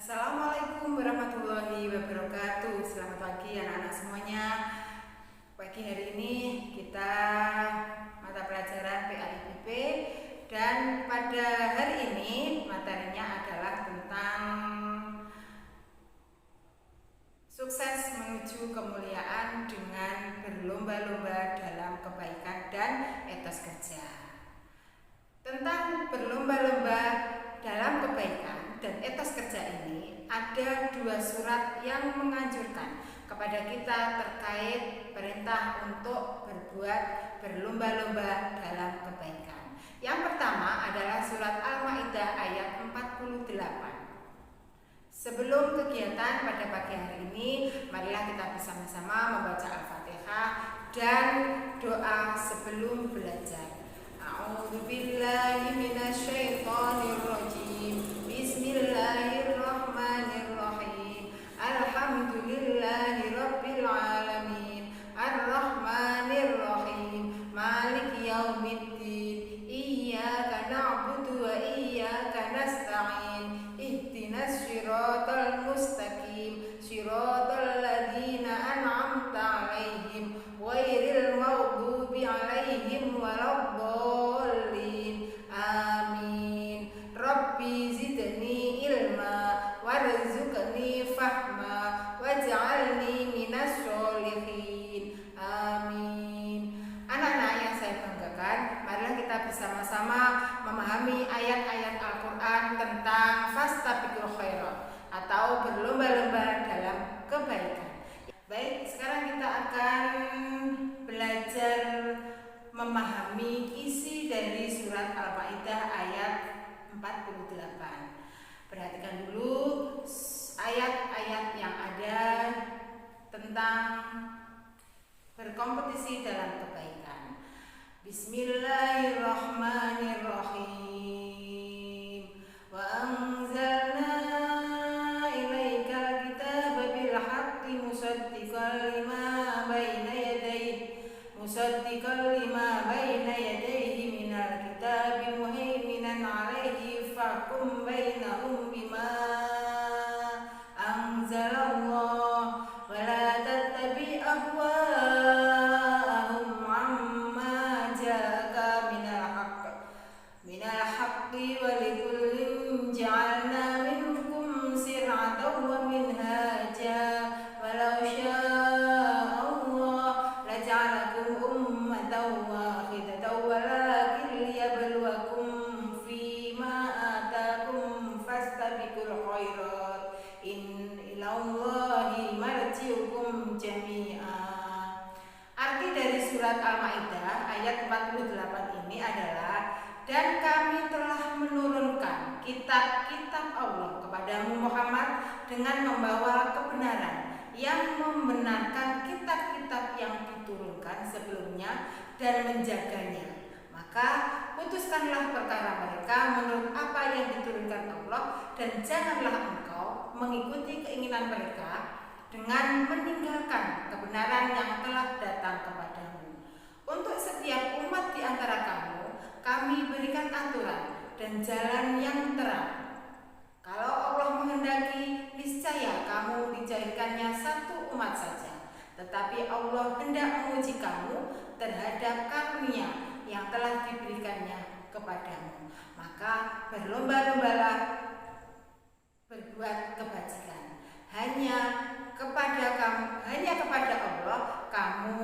Assalamualaikum warahmatullahi wabarakatuh. Selamat pagi anak-anak semuanya. Pagi hari ini kita mata pelajaran PAIBP dan pada hari ini materinya adalah tentang sukses menuju kemuliaan dengan berlomba-lomba dalam kebaikan dan etos kerja. Tentang berlomba-lomba dalam kebaikan dan etos kerja ini ada dua surat yang menganjurkan kepada kita terkait perintah untuk berlomba-lomba dalam kebaikan. Yang pertama adalah surat Al-Maidah ayat 48. Sebelum kegiatan pada pagi hari ini, marilah kita bersama-sama membaca Al-Fatihah dan doa sebelum belajar. A'udzubillahi minasyaitonirrajim. Bismillahirrahmanirrahim. Alhamdulillahi rabbil alamin. Arrahmanirrahim. Maliki yaumiddin. Iyyaka na'budu wa iyyaka nasta'in. Ihdinas siratal mustaqim. Siratal ladzina an'amta 'alaihim ghairil maghdubi 'alaihim waladdallin. Amin. Rabbi zidni ilma warzuqni fahma waj'alni minas sholihin. Amin. Anak-anak yang saya banggakan, marilah kita bersama-sama memahami ayat-ayat Al-Quran tentang fastabiqul khairat atau berlomba-lomba dalam kebaikan. Baik, sekarang kita akan belajar memahami isi dari surat Al-Maidah ayat 48. Perhatikan dulu ayat-ayat yang ada tentang berkompetisi dalam kebaikan. Bismillahirrahmanirrahim. Wa anzalna ilaikal kitaba bil haqqi musaddiqan lima baina yadayhi minal kitabi muhaiminan 'alaihi fahkum bainahum bima anzalallah wa la tattabi' ahwa'ahum 'amma ja'aka minal haqqi wa likullin ja'alna minkum sir'atan wa minhaja walau syaa Allah laja'alakum ummatan wahidatan walakin liyabluwakum fima atakum fastabiqul khairat ilallahi marji'ukum jami'a. Arti dari surat Al-Maidah ayat 48 ini adalah, dan kami telah menurunkan kitab-kitab Allah kepadamu Muhammad dengan membawa kebenaran yang membenarkan kitab-kitab yang diturunkan sebelumnya dan menjaganya. Maka putuskanlah perkara mereka menurut apa yang diturunkan Allah, dan janganlah engkau mengikuti keinginan mereka dengan meninggalkan kebenaran yang telah datang kepadamu. Untuk setiap umat di antara kamu, kami berikan aturan dan jalan yang terang. Kalau Allah menghendaki, niscaya kamu dijadikannya satu umat saja. Tetapi Allah hendak menguji kamu terhadap karunia yang telah diberikannya kepadamu. Maka berlomba-lombalah berbuat kebajikan. Hanya kepada Allah kamu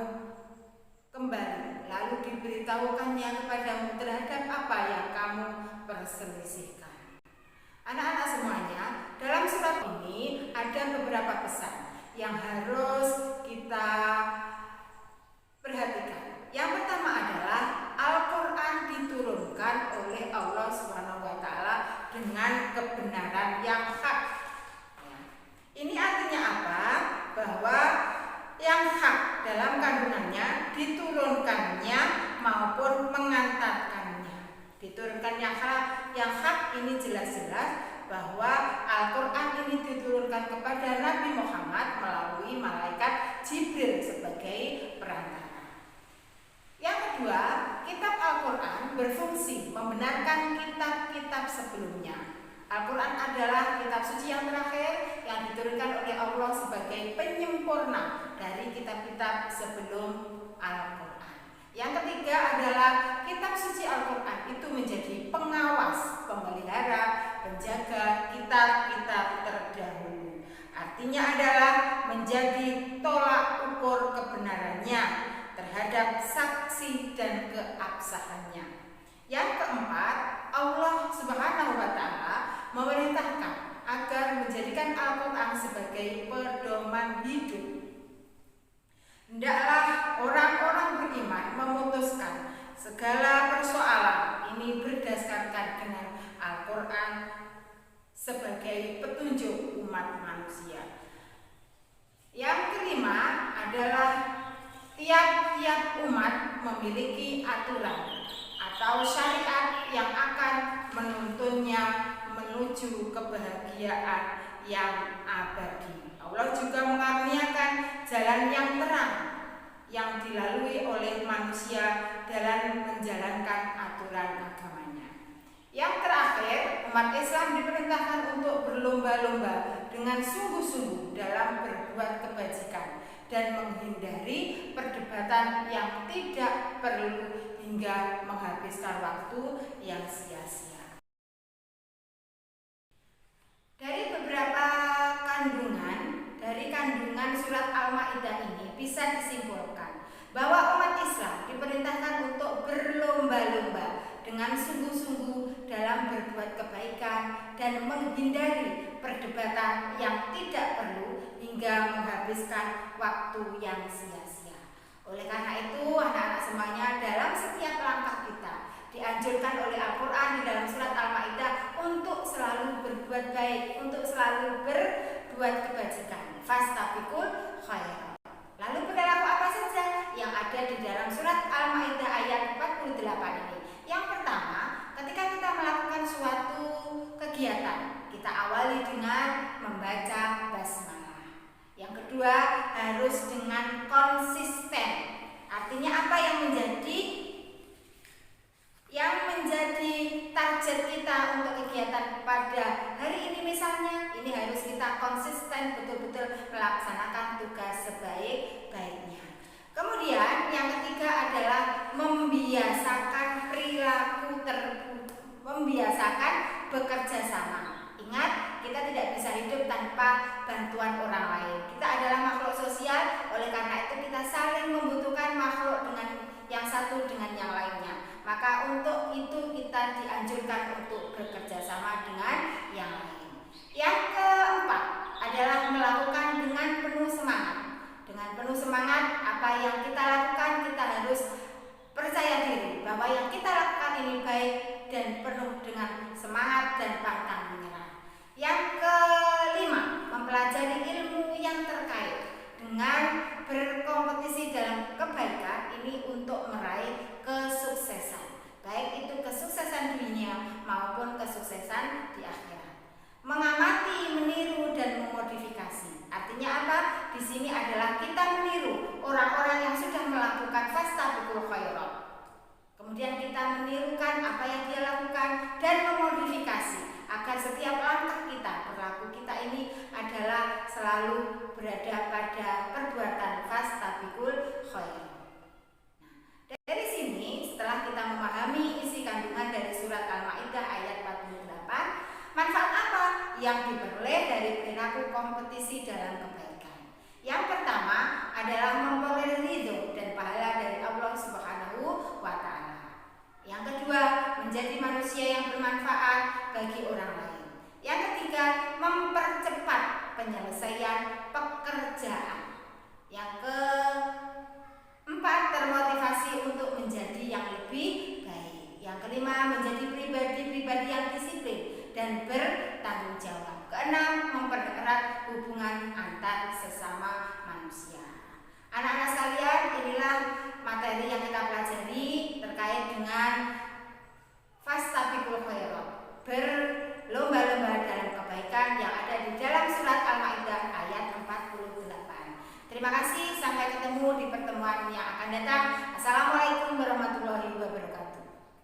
kembali, lalu diberitahukannya kepadamu terhadap apa yang kamu perselisihkan. Anak-anak semuanya, dalam surat ini ada beberapa pesan yang harus kita perhatikan. Yang pertama adalah Al-Quran diturunkan oleh Allah SWT dengan kebenaran yang hak. Ini artinya apa? Bahwa yang hak dalam kandungannya, diturunkannya maupun mengantarkannya. Diturunkan yang hak ini jelas-jelas bahwa Al-Quran ini diturunkan kepada Nabi Muhammad melalui malaikat Jibril sebagai perantara. Yang kedua, kitab Al-Quran berfungsi membenarkan kitab-kitab sebelumnya. Al-Quran adalah kitab suci yang terakhir yang diturunkan oleh Allah sebagai penyempurna dari kitab-kitab sebelum Al-Quran. Yang ketiga adalah kitab suci Al-Quran itu menjadi pengawas, pemelihara, penjaga kitab-kitab terdahulu. Artinya adalah menjadi tolak ukur kebenarannya terhadap saksi dan keabsahannya. Yang keempat, Allah Subhanahu wa Ta'ala memerintahkan agar menjadikan Al-Quran sebagai pedoman hidup. Hendaklah orang-orang beriman memutuskan segala persoalan ini berdasarkan dengan Al-Quran sebagai petunjuk umat manusia. Yang kelima adalah tiap-tiap umat memiliki aturan atau syariat yang akan menuntunnya menuju kebahagiaan yang abadi. Allah juga mengaruniakan jalan yang terang yang dilalui oleh manusia dalam menjalankan aturan agamanya. Yang terakhir, umat Islam diperintahkan untuk berlomba-lomba dengan sungguh-sungguh dalam berbuat kebajikan dan menghindari perdebatan yang tidak perlu hingga menghabiskan waktu yang sia-sia. Dari beberapa kandungan surat Al-Maidah ini bisa disimpulkan bahwa umat Islam diperintahkan untuk berlomba-lomba dengan sungguh-sungguh dalam berbuat kebaikan dan menghindari perdebatan yang tidak perlu hingga menghabiskan waktu yang sia-sia. Oleh karena itu, anak-anak semuanya, dalam setiap langkah kita dianjurkan oleh Al-Quran di dalam surat Al-Maidah untuk selalu berbuat baik, untuk selalu berbuat kebajikan. Fastabiqul khairat. Lalu perilaku apa saja yang ada di dalam surat Al-Maidah ayat 48 ini? Yang pertama, ketika kita melakukan suatu kegiatan, kita awali dengan membaca basmalah. Yang kedua, harus dengan konsisten. Artinya apa yang menjadi target kita untuk kegiatan pada hari ini misalnya, ini harus kita konsisten betul-betul melaksanakan tugas sebaik-baiknya. Kemudian yang ketiga adalah membiasakan membiasakan bekerja sama. Ingat, kita tidak bisa hidup tanpa bantuan orang lain. Kita adalah makhluk sosial, oleh karena itu kita saling membutuhkan makhluk dengan yang satu dengan yang lainnya. Maka untuk itu kita dianjurkan untuk bekerja sama dengan yang lain. Yang keempat adalah melakukan dengan penuh semangat. Dengan penuh semangat, apa yang kita lakukan kita harus percaya diri bahwa yang kita lakukan ini baik dan penuh dengan semangat dan pantang menyerah. Yang kelima, mempelajari ilmu yang terkait dengan berkompetisi dalam kebaikan ini untuk meraih kesuksesan, baik itu kesuksesan dunia maupun kesuksesan di akhirat. Mengamati, meniru dan memodifikasi. Artinya apa? Di sini adalah kita meniru orang-orang yang sudah melakukan fastabiqul khairat. Kemudian kita menirukan apa yang dia lakukan dan memodifikasi agar setiap langkah kita, perilaku kita ini adalah selalu berada pada perbuatan fastabiqul khairat. Nah, dari sini setelah kita memahami isi kandungan dari surat Al-Maidah ayat 48, manfaat apa yang diperoleh dari perilaku kompetisi dalam kebaikan? Yang pertama adalah memperoleh ridho dan pahala dari Allah Subhanahu wa Ta'ala. Yang kedua, menjadi manusia yang bermanfaat bagi orang lain. Yang ketiga, mempercepat penyelesaian pekerjaan. Yang keempat, termotivasi untuk menjadi yang lebih baik. Yang kelima, menjadi pribadi-pribadi yang disiplin dan bertanggung jawab. Keenam, mempererat hubungan antar sesama manusia. Anak-anak sekalian, inilah materi yang kita pelajari terkait dengan